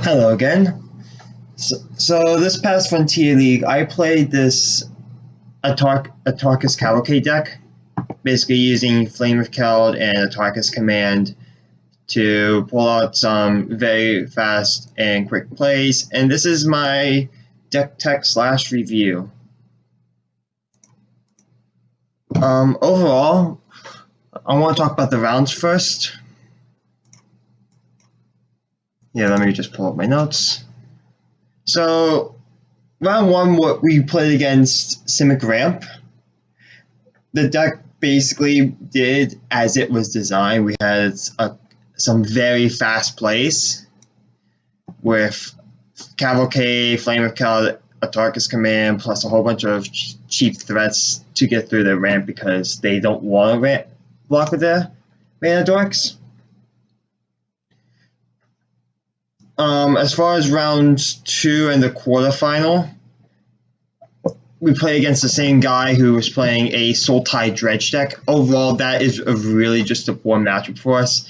Hello again. So this past Frontier League, I played this Atarka's Cavalcade deck, basically using Flame of Keld and Atarka's Command to pull out some very fast and quick plays. And this is my deck tech / review. Overall, I want to talk about the rounds first. Yeah, let me just pull up my notes. So, round one, what we played against Simic Ramp. The deck basically did as it was designed. We had some very fast plays with Cavalcade, Flame of Keld, Atarka's Command, plus a whole bunch of cheap threats to get through the ramp because they don't want to block with their mana dorks. As far as round two and the quarterfinal, we play against the same guy who was playing a Sultai Dredge deck. Overall, that is really just a poor matchup for us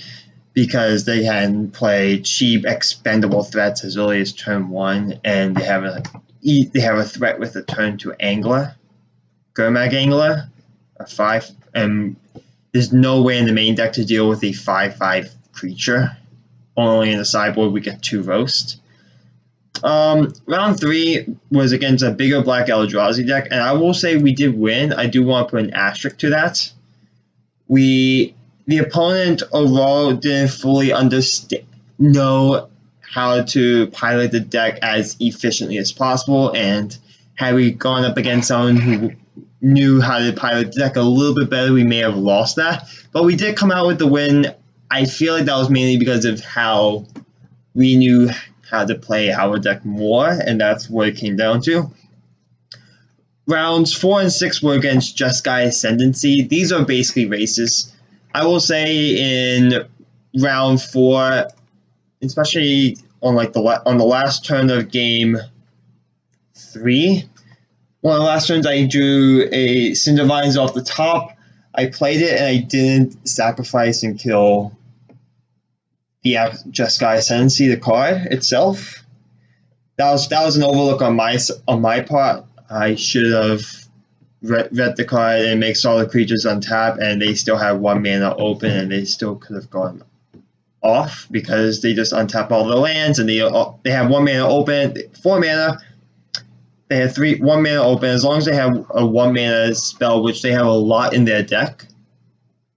because they can play cheap, expendable threats as early as turn one, and they have a threat with a turn two Angler, Gurmag Angler, a 5, and there's no way in the main deck to deal with a 5/5 creature. Only in the sideboard we get 2 Roast. Round 3 was against a bigger black Eldrazi deck, and I will say we did win. I do want to put an asterisk to that. The opponent overall didn't fully know how to pilot the deck as efficiently as possible, and had we gone up against someone who knew how to pilot the deck a little bit better, we may have lost that. But we did come out with the win. I feel like that was mainly because of how we knew how to play our deck more, and that's what it came down to. Rounds 4 and 6 were against Jeskai Ascendancy. These are basically races. I will say in round 4, especially on the last turn of game 3, one of the last turns I drew a Cindervines off the top. I played it and I didn't sacrifice and kill the Jeskai Ascendancy, the card itself. That was an overlook on my part. I should have read the card and make solid creatures untap, and they still have 1 mana open, and they still could have gone off because they just untap all the lands, and they have 1 mana open, 4 mana. They have 1 mana open. As long as they have a 1 mana spell, which they have a lot in their deck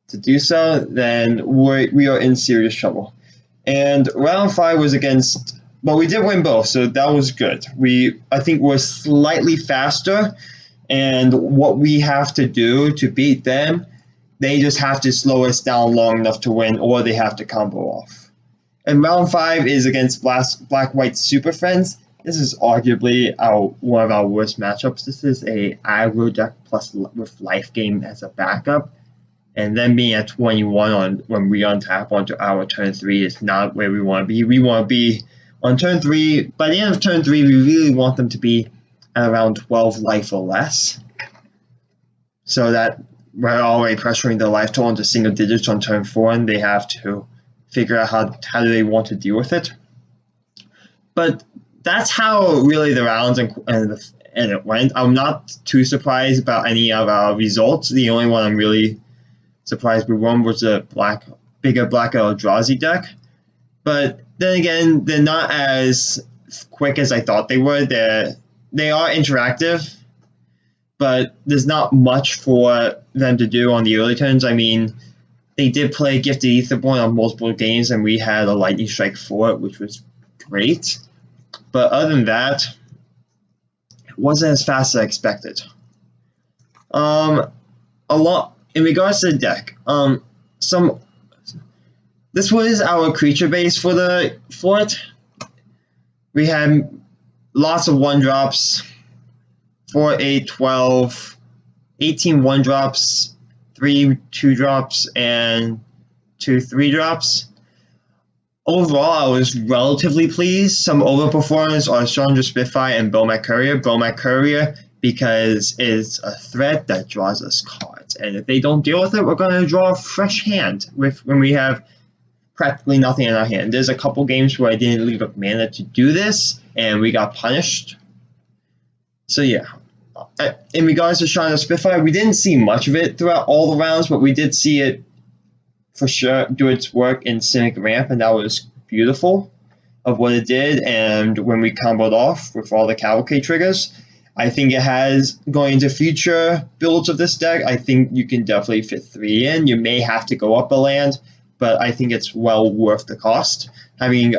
to do so, then we are in serious trouble. And round 5 was against, but we did win both, so that was good. I think we're slightly faster, and what we have to do to beat them, they just have to slow us down long enough to win, or they have to combo off. And round 5 is against Black-White Super Friends. This is arguably one of our worst matchups. This is a aggro deck plus with Life Gain as a backup, and then being at 21 when we untap onto our turn 3 is not where we want to be. We want to be on turn 3. By the end of turn 3, we really want them to be at around 12 life or less, so that we're already pressuring the life total into single digits on turn 4, and they have to figure out how do they want to deal with it. But that's how really the rounds and it went. I'm not too surprised about any of our results. The only one I'm really surprised we won was the bigger black Eldrazi deck. But then again, they're not as quick as I thought they were. They are interactive, but there's not much for them to do on the early turns. I mean, they did play Gifted Etherborn on multiple games, and we had a Lightning Strike for it, which was great. But other than that, it wasn't as fast as I expected. In regards to the deck, this was our creature base for it. We had lots of 1-drops, 4, 8, 12, 18 1-drops, 3 2-drops, and 2 3-drops. Overall, I was relatively pleased. Some overperformers are Chandra Spitfire and Bomac Courier. Bomac Courier because it's a threat that draws us cards, and if they don't deal with it, we're going to draw a fresh hand when we have practically nothing in our hand. There's a couple games where I didn't leave up mana to do this, and we got punished. So yeah. In regards to Shine of Spitfire, we didn't see much of it throughout all the rounds, but we did see it for sure do its work in Cynic Ramp, and that was beautiful of what it did. And when we comboed off with all the Cavalcade triggers, I think it has, going into future builds of this deck, I think you can definitely fit 3 in. You may have to go up a land, but I think it's well worth the cost. Having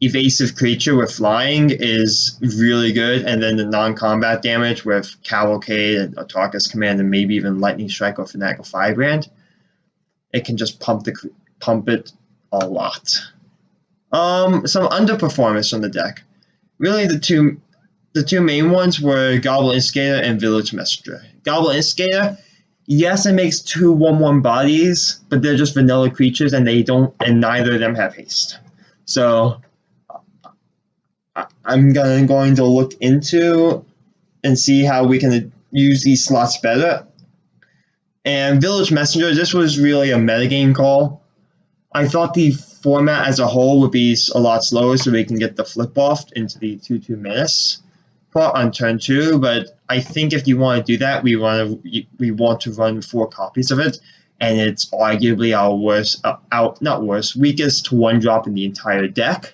evasive creature with flying is really good, and then the non-combat damage with Cavalcade and Atarka's Command and maybe even Lightning Strike or Fanatical Firebrand, it can just pump it a lot. Some underperformance from the deck. Really, the two main ones were Goblin Instigator and Village Messenger. Goblin Instigator, yes, it makes 2 1/1 bodies, but they're just vanilla creatures, and neither of them have haste. So I'm going to look into and see how we can use these slots better. And Village Messenger, this was really a metagame call. I thought the format as a whole would be a lot slower so we can get the flip off into the 2/2 menace part on turn 2, but I think if you want to do that, we want to run 4 copies of it, and it's arguably our weakest 1-drop in the entire deck,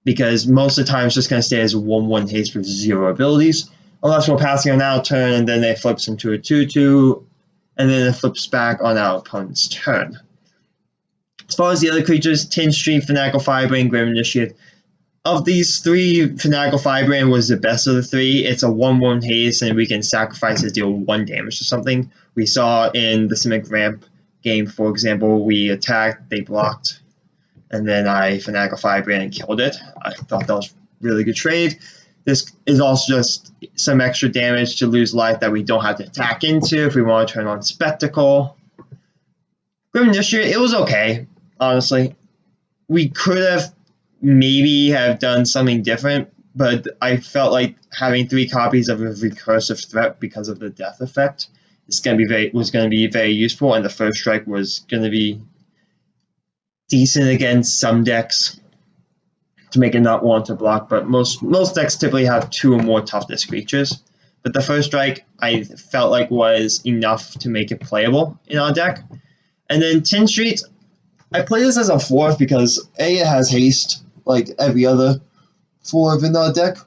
because most of the time it's just going to stay as a 1/1 haste with 0 abilities, unless we're passing on our turn and then it flips into a 2/2, and then it flips back on our opponent's turn. As far as the other creatures, Tin Street, Fanatical Firebrand, Grim Initiate. Of these 3, Fanatical Firebrand was the best of the 3. It's a 1/1 haste, and we can sacrifice to deal 1 damage to something. We saw in the Cynic Ramp game, for example, we attacked, they blocked, and then I Fanatical Firebrand and killed it. I thought that was a really good trade. This is also just some extra damage to lose life that we don't have to attack into if we want to turn on Spectacle. Grim Initiate, it was okay, honestly. We could have maybe have done something different, but I felt like having 3 copies of a recursive threat because of the death effect was going to be very useful, and the first strike was going to be decent against some decks to make it not want to block, but most decks typically have 2 or more toughness creatures. But the first strike I felt like was enough to make it playable in our deck. And then Tin Street, I play this as a 4th because A, it has haste, like every other 4 in our deck.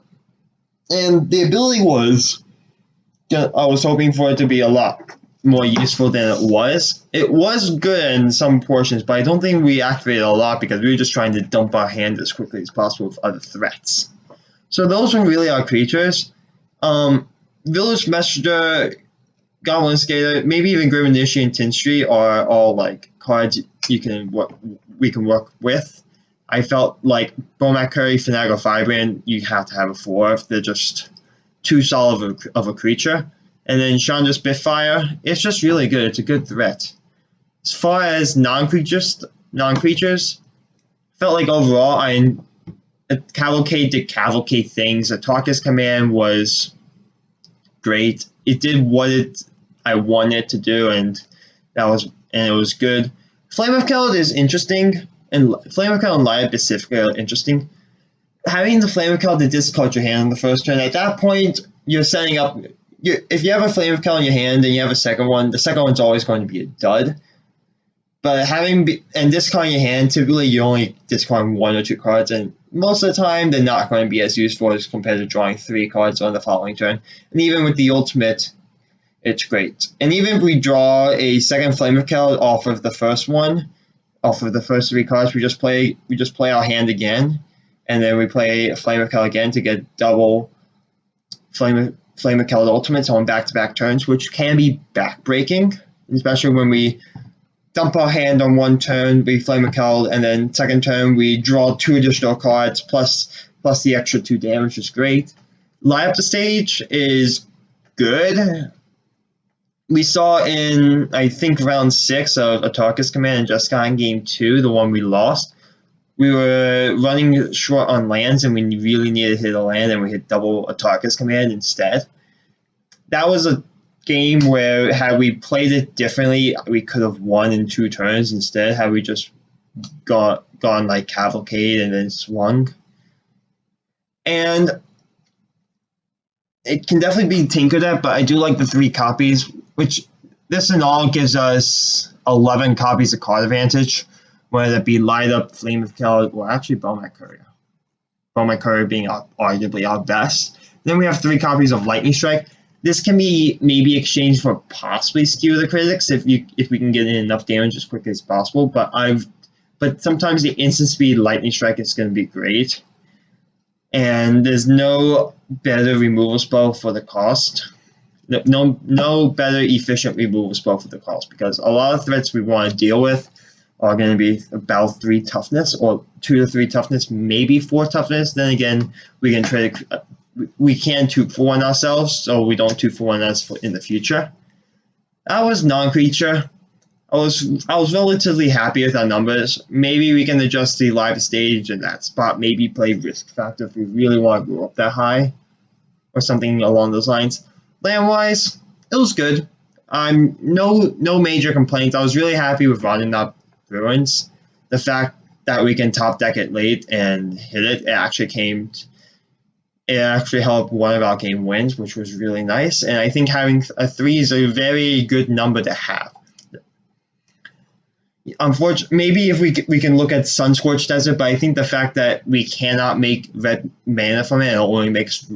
And the ability was, I was hoping for it to be a lot more useful than it was. It was good in some portions, but I don't think we activated a lot because we were just trying to dump our hand as quickly as possible with other threats. So those were really our creatures. Village Messenger, Goblin Skater, maybe even Grim Initiate and Tin Street are all like cards we can work with. I felt like Bomac Curry, Fanatical Firebrand, you have to have a 4 if they're just too solid of a creature. And then Chandra Spitfire, it's just really good. It's a good threat. As far as non-creatures, felt like overall, Cavalcade did Cavalcade things. Atarka's Command was great. It did what I wanted it to do, and it was good. Flame of Keld is interesting, and Flame of Keld and Light specifically are interesting. Having the Flame of Keld to discard your hand on the first turn, at that point, you're setting up. If you have a Flame of Keld in your hand and you have a second one, the second one's always going to be a dud. But discarding your hand, typically you're only discarding 1 or 2 cards, and most of the time they're not going to be as useful as compared to drawing 3 cards on the following turn. And even with the ultimate, it's great. And even if we draw a second Flame of Keld off of the first one, off of the first 3 cards, we just play our hand again, and then we play a Flame of Keld again to get double Flame of Keld ultimates on back-to-back turns, which can be backbreaking, especially when we dump our hand on one turn, we Flame of Keld, and then second turn we draw 2 additional cards plus the extra 2 damage is great. Light Up the Stage is good. We saw in, I think, round 6 of Atarka's Command and Jeskai in game 2, the one we lost, we were running short on lands and we really needed to hit a land, and we hit double Atarka's Command instead. That was a game where, had we played it differently, we could have won in 2 turns instead, had we just gone like Cavalcade and then swung. And it can definitely be tinkered at, but I do like the 3 copies, which this in all gives us 11 copies of card advantage, whether it be Light Up, Flame of Kill, or actually Bowman Courier. Bowman Courier being arguably our best. Then we have 3 copies of Lightning Strike. This can be maybe exchanged for possibly Skew the Critics if we can get in enough damage as quickly as possible. But sometimes the instant speed Lightning Strike is going to be great. And there's no better removal spell for the cost. No better efficient removal spell for the cost, because a lot of threats we want to deal with are going to be about 3 toughness, or 2 to 3 toughness, maybe 4 toughness. Then again, we can 2-for-1 ourselves, so we don't 2-for-1 us in the future. That was non-creature. I was relatively happy with our numbers. Maybe we can adjust the live stage in that spot. Maybe play risk factor if we really want to go up that high, or something along those lines. Land wise, it was good. No major complaints. I was really happy with running up Ruins. The fact that we can top deck it late and hit it actually helped one of our game wins, which was really nice. And I think having a 3 is a very good number to have. Unfortunately, maybe if we can look at Sunscorched Desert, but I think the fact that we cannot make red mana from it and it only makes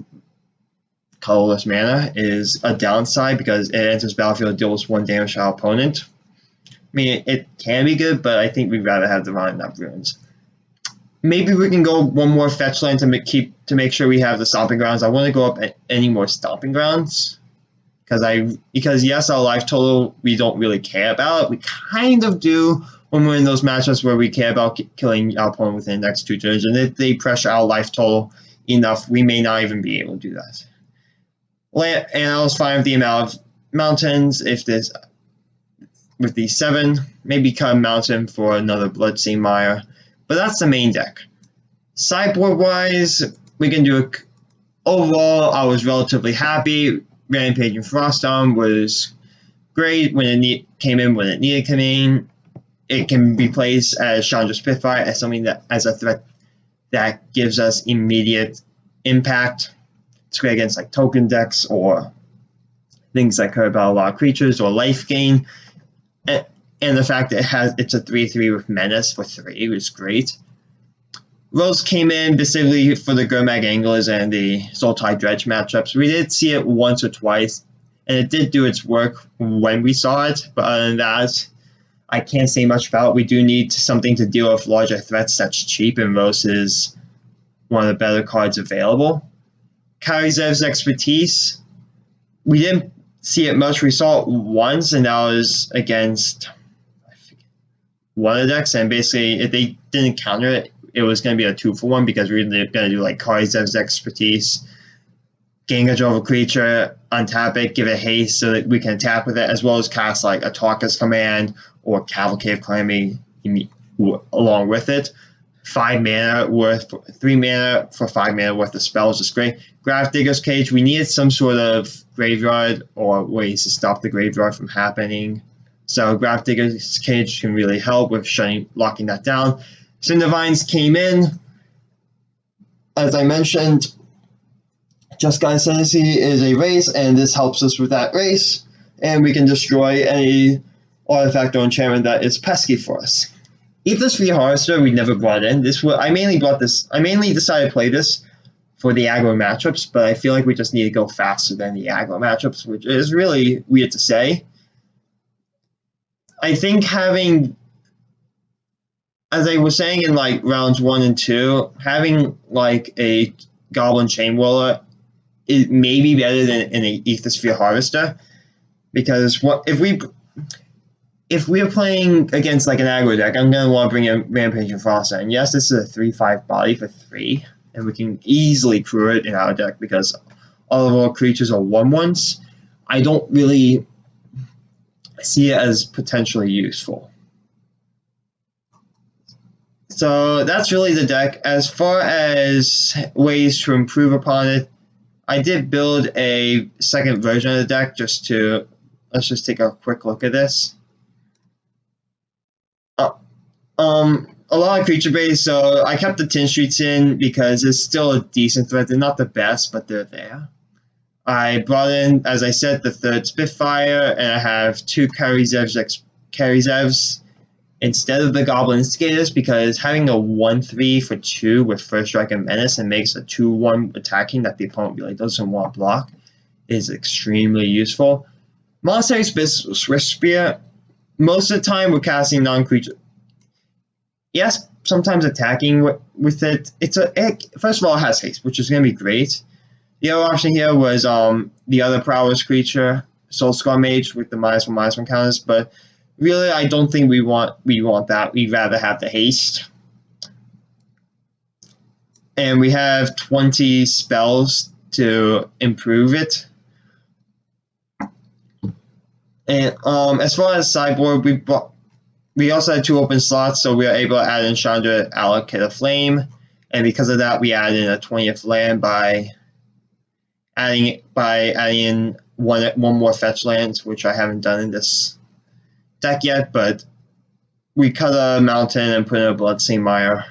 colorless mana is a downside, because it enters battlefield, deals 1 damage to our opponent. I mean, it can be good, but I think we'd rather have the Running Up Ruins. Maybe we can go 1 more fetch land to make sure we have the Stomping Grounds. I want to go up any more Stomping Grounds. Because yes, our life total we don't really care about. We kind of do when we're in those matchups where we care about killing our opponent within the next 2 turns, and if they pressure our life total enough, we may not even be able to do that. And I was fine with the amount of mountains. If there's with the 7, maybe cut a mountain for another Bloodstained Mire, but that's the main deck. Sideboard wise, we can do overall. I was relatively happy. Rampaging Frostdom was great when it came in when it needed to come in. It can be placed as Chandra Spitfire as something that as a threat that gives us immediate impact. It's great against like token decks or things that care about a lot of creatures or life gain. And the fact that it's a 3/3 with Menace for 3 was great. Rose came in specifically for the Gurmag Anglers and the Sultai Dredge matchups. We did see it once or twice, and it did do its work when we saw it, but other than that, I can't say much about it. We do need something to deal with larger threats that's cheap, and Rose is one of the better cards available. Karizev's Expertise, we didn't see it much. We saw it once, and that was against one of the decks, and basically if they didn't counter it, it was going to be a 2-for-1, because we were going to do like Karizev's Expertise, gain control of a creature, untap it, give it haste so that we can attack with it, as well as cast like Atarka's Command or Cavalcade of Calamity along with it. 3 mana for 5 mana worth of spells is great. Gravedigger's Cage, we needed some sort of graveyard or ways to stop the graveyard from happening. So Gravedigger's Cage can really help with locking that down. Cindervines came in. As I mentioned, Jeskai Ascendancy is a race, and this helps us with that race, and we can destroy any artifact or enchantment that is pesky for us. Aether's Free Harvester we never brought in. I mainly decided to play this for the aggro matchups, but I feel like we just need to go faster than the aggro matchups, which is really weird to say. I think having, as I was saying in like rounds 1 and 2, having like a Goblin Chainwhirler is maybe better than an Aethersphere Harvester, because if we're playing against like an aggro deck, I'm gonna want to bring in Rampaging Frosta, and yes, this is a 3/5 body for 3, and we can easily crew it in our deck because all of our creatures are 1/1s. I don't really see it as potentially useful. So that's really the deck. As far as ways to improve upon it, I did build a second version of the deck let's just take a quick look at this. A lot of creature base, so I kept the Tin Streets in because it's still a decent threat. They're not the best, but they're there. I brought in, as I said, the third Spitfire, and I have two Karizevs instead of the Goblin Skaters because having a 1/3 for 2 with First Strike and Menace and makes a 2/1 attacking that the opponent really doesn't want to block is extremely useful. Monastery Swift Spear, most of the time we're casting non-creature. Yes, sometimes attacking with it. First of all, it has haste, which is going to be great. The other option here was the other prowess creature, Soul Scar Mage with the -1/-1 counters, but really I don't think we want that. We'd rather have the haste. And we have 20 spells to improve it. And as far as sideboard, we also had 2 open slots, so we were able to add in Chandra, Allocate a Flame, and because of that, we added in a 20th land by adding in one more fetch land, which I haven't done in this deck yet, but we cut a mountain and put in a Bloodstained Mire.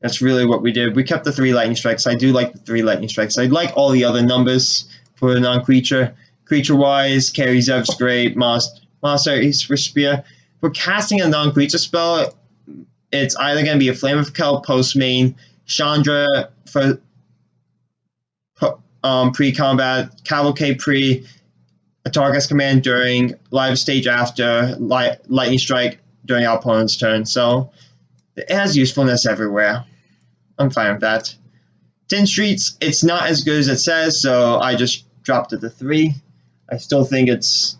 That's really what we did. We kept the 3 lightning strikes. I do like the 3 lightning strikes. I like all the other numbers for a non-creature. Creature-wise, Karizev's great, Monastery Swift Spear. For casting a non-creature spell, it's either going to be a Flame of Kel post-main, Chandra for pre-combat, Cavalcade pre, Atarka's command during, live stage after, lightning strike during our opponent's turn. So it has usefulness everywhere. I'm fine with that. Tin Streets, it's not as good as it says, so I just dropped it to 3. I still think it's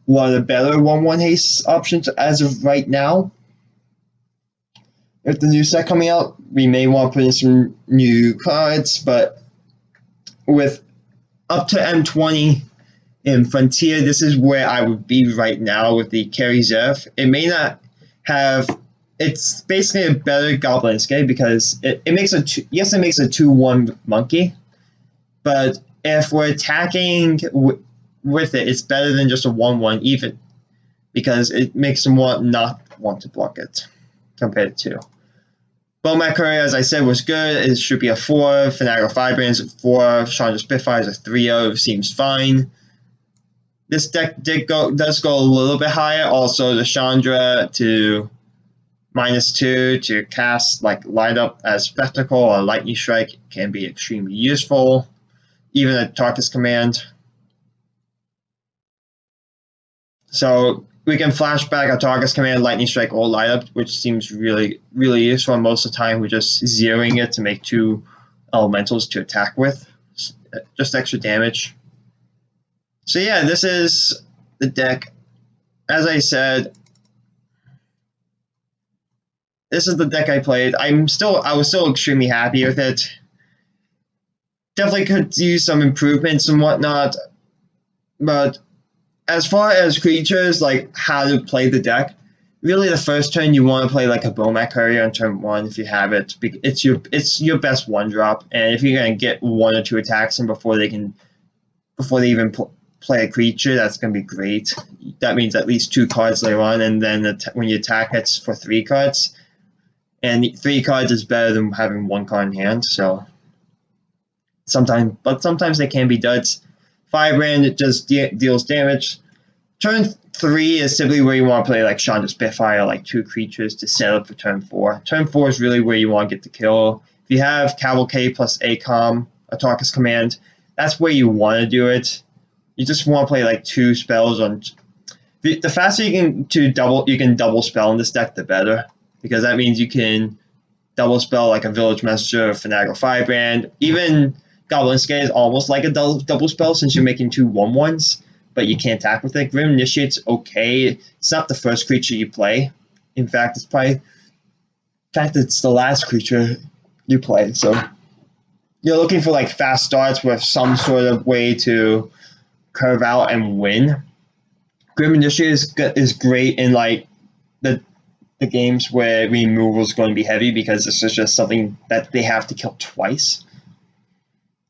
one of the better 1/1 haste options as of right now. With the new set coming out, we may want to put in some new cards, but with up to M20 in Frontier, this is where I would be right now with the Karizev. It may not have. It's basically a better Goblin Skate because it makes a 2/1 monkey, but if we're attacking with it, it's better than just a 1/1 even because it makes them not want to block it compared to. Bowmat Courier, as I said, was good. It should be a 4. Finagle Firebrands a 4. Chandra Spitfire is a 3/0. Seems fine. This deck does go a little bit higher. Also, the Chandra to -2 to cast Light Up as Spectacle or Lightning Strike can be extremely useful. Even a Atarka's command. So we can flashback Atarka's command, Lightning Strike, or Light Up, which seems really, really useful. Most of the time, we're just zeroing it to make 2 elementals to attack with. Just extra damage. So yeah, this is the deck. As I said, this is the deck I played. I was still extremely happy with it. Definitely could use some improvements and whatnot, but as far as creatures, like how to play the deck, really the first turn you want to play like a Bowmat Courier on turn 1 if you have it. It's your best 1-drop, and if you're gonna get 1 or 2 attacks in before they even play a creature, that's gonna be great. That means at least 2 cards later on, and then when you attack, it's for 3 cards, and 3 cards is better than having 1 card in hand. So sometimes they can be duds. Firebrand, it just deals damage. Turn 3 is typically where you want to play like Chandra Spitfire, like 2 creatures to set up for turn 4. Turn 4 is really where you want to get the kill. If you have Cavalcade plus ACOM, Atarka's command, that's where you want to do it. You just want to play like 2 spells on. The faster you can double spell in this deck, the better, because that means you can double spell like a Village Messenger, Finagle Firebrand, even Goblin Skate is almost like a double spell since you're making 2 1/1s, but you can't attack with it. Grim Initiate's okay. It's not the first creature you play. In fact, it's the last creature you play. So you're looking for like fast starts with some sort of way to curve out and win. Grim Initiate is great in like the games where removal is going to be heavy because this is just something that they have to kill twice.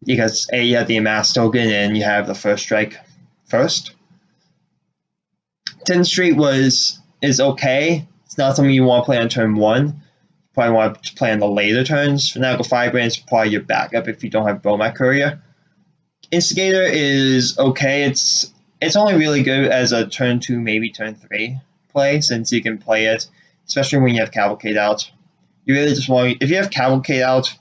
Because you have the Amass token and you have the first strike first. 10th Street is okay. It's not something you want to play on turn 1. You probably want to play on the later turns. Fanatical Firebrand is probably your backup if you don't have Bowmat Courier. Instigator is okay. It's only really good as a turn 2, maybe turn 3 play, since you can play it, especially when you have Cavalcade out. You really just want, if you have Cavalcade out,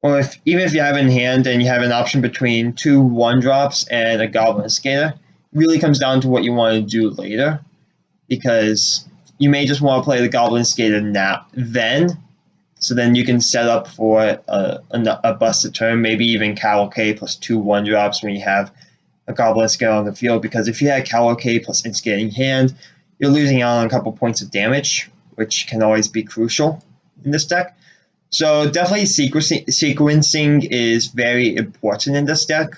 or even if you have it in hand and you have an option between 2 1-drops and a Goblin Instigator, it really comes down to what you want to do later, because you may just want to play the Goblin Instigator so then you can set up for a busted turn, maybe even Cavalcade plus 2 1-drops when you have a Goblin Instigator on the field, because if you had Cavalcade plus Instigator in hand, you're losing out on a couple points of damage, which can always be crucial in this deck. So definitely sequencing is very important in this deck.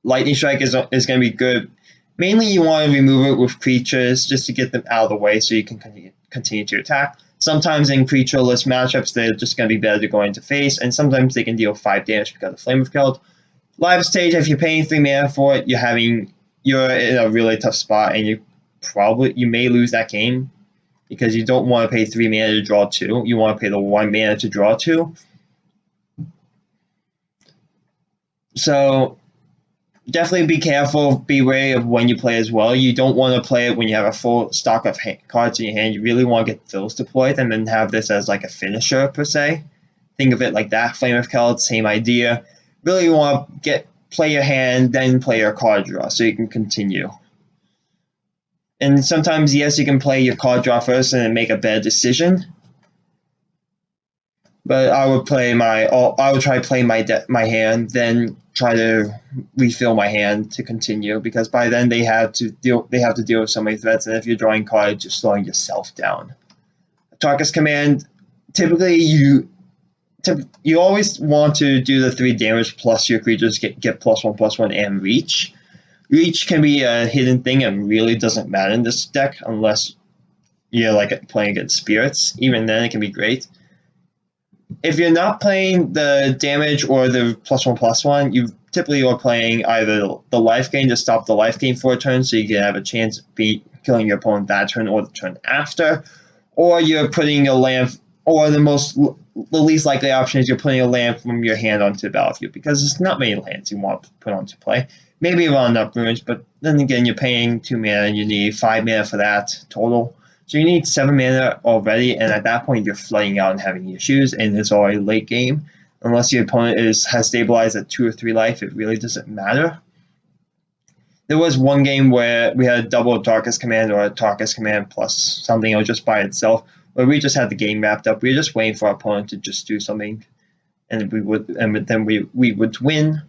Lightning Strike is going to be good. Mainly you want to remove it with creatures just to get them out of the way so you can continue to attack. Sometimes in creatureless matchups, they're just going to be better to go into face, and sometimes they can deal 5 damage because of Flame of Keld. Live Stage, if you're paying 3 mana for it, you're in a really tough spot, and you may lose that game, because you don't want to pay 3 mana to draw 2. You want to pay the 1 mana to draw 2. So definitely be careful, be wary of when you play as well. You don't want to play it when you have a full stock of cards in your hand. You really want to get those deployed and then have this as like a finisher per se. Think of it like that. Flame of Keld, same idea. Really want to play your hand, then play your card draw so you can continue. And sometimes, yes, you can play your card draw first and then make a better decision. But I would try to play my hand, then try to refill my hand to continue, because by then they have to deal with so many threats, and if you're drawing cards, you're slowing yourself down. Atarka's Command, typically you always want to do the 3 damage plus your creatures get +1/+1 and reach. Reach can be a hidden thing and really doesn't matter in this deck unless you're like playing against spirits. Even then, it can be great. If you're not playing the damage or the +1/+1, you typically are playing either the life gain to stop the life gain for a turn, so you can have a chance of killing your opponent that turn or the turn after, or you're putting a land, or the least likely option is you're putting a land from your hand onto the battlefield, because there's not many lands you want to put onto play. Maybe around up runes, but then again, you're paying 2 mana and you need 5 mana for that total. So you need 7 mana already, and at that point, you're flooding out and having issues, and it's already late game. Unless your opponent has stabilized at 2 or 3 life, it really doesn't matter. There was one game where we had a double Atarka's Command or Atarka's Command plus something or just by itself, where we just had the game wrapped up. We were just waiting for our opponent to just do something, and then we would win.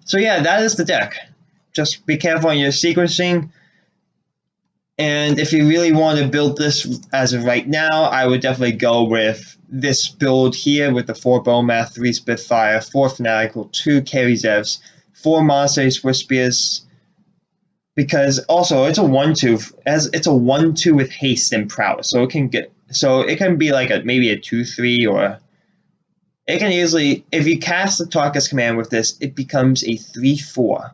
So yeah, that is the deck. Just be careful on your sequencing. And if you really want to build this as of right now, I would definitely go with this build here with the 4 Bowmat, 3 Spitfire, 4 Fanatical, 2 Carry Zevs, 4 Monastery Swift Spears. Because also it's a 1/2, it's a 1/2 with haste and prowess, so it can be like maybe a 2/3, or it can easily, if you cast the Atarka's Command with this, it becomes a 3/4,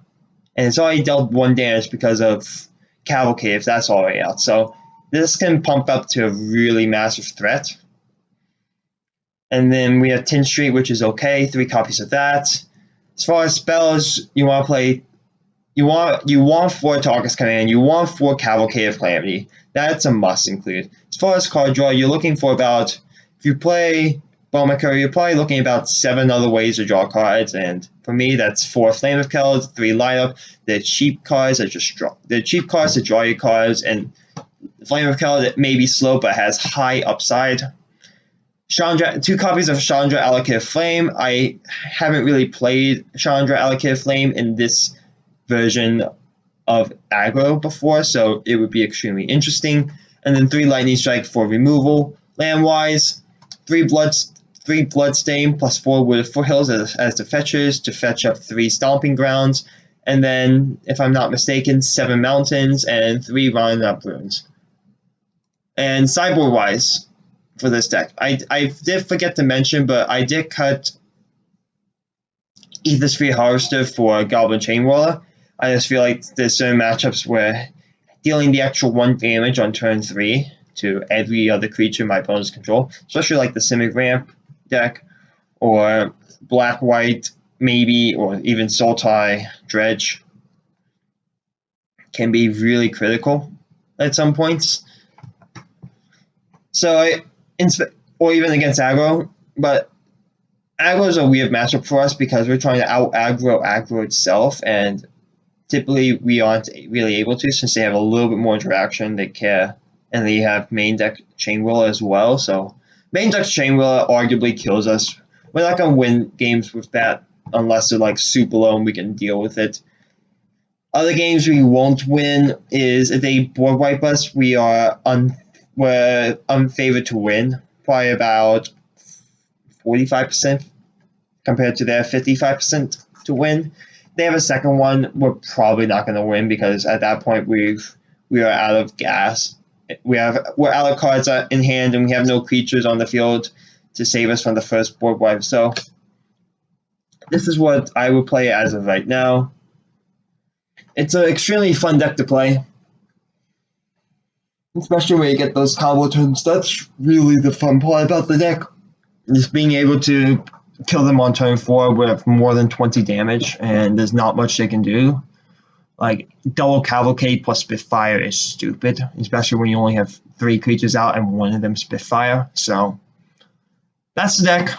and it's already dealt 1 damage because of Cavalcade if that's already out. So this can pump up to a really massive threat. And then we have Tin Street, which is okay, 3 copies of that. As far as spells, you want to play. You want 4 Atarka's Command. You want 4 Cavalcade of Calamity. That's a must include. As far as card draw, you're looking for about, if you play Bowmat Courier, you're probably looking at about 7 other ways to draw cards, and for me, that's 4 Flame of Keld, 3 Lineup. They're cheap cards that just draw. They're cheap cards to draw your cards, and Flame of Keld, it may be slow but has high upside. Chandra, 2 copies of Chandra Allocated Flame. I haven't really played Chandra Allocated Flame in this version of aggro before, so it would be extremely interesting. And then 3 Lightning Strike for removal. Land-wise, 3 Bloodstain plus 4 Wooded Foothills as the fetchers to fetch up 3 Stomping Grounds. And then, if I'm not mistaken, 7 Mountains and 3 Rounding Up Runes. And sideboard-wise, for this deck, I did forget to mention, but I did cut Aethersphere Harvester for Goblin Chainwhirler. I just feel like there's certain matchups where dealing the extra 1 damage on turn 3 to every other creature in my opponent's control, especially like the Simic Ramp deck, or Black-White, maybe, or even Sultai Dredge, can be really critical at some points. So, or even against aggro, but aggro is a weird matchup for us because we're trying to out-aggro itself, and typically we aren't really able to since they have a little bit more interaction, they care, and they have main deck Chainwhirler as well, so main deck Chainwhirler arguably kills us. We're not going to win games with that unless they're like super low and we can deal with it. Other games we won't win is if they board wipe us, we're unfavored to win, probably about 45% compared to their 55% to win. They have a second one, we're probably not going to win because at that point we are out of gas. We're out of cards in hand and we have no creatures on the field to save us from the first board wipe. So this is what I would play as of right now. It's an extremely fun deck to play, especially when you get those combo turns. That's really the fun part about the deck, just being able to kill them on turn 4 with more than 20 damage, and there's not much they can do. Like, double Cavalcade plus Spitfire is stupid, especially when you only have 3 creatures out and one of them Spitfire. So that's the deck.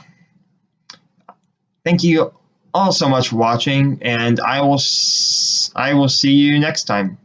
Thank you all so much for watching, and I will see you next time.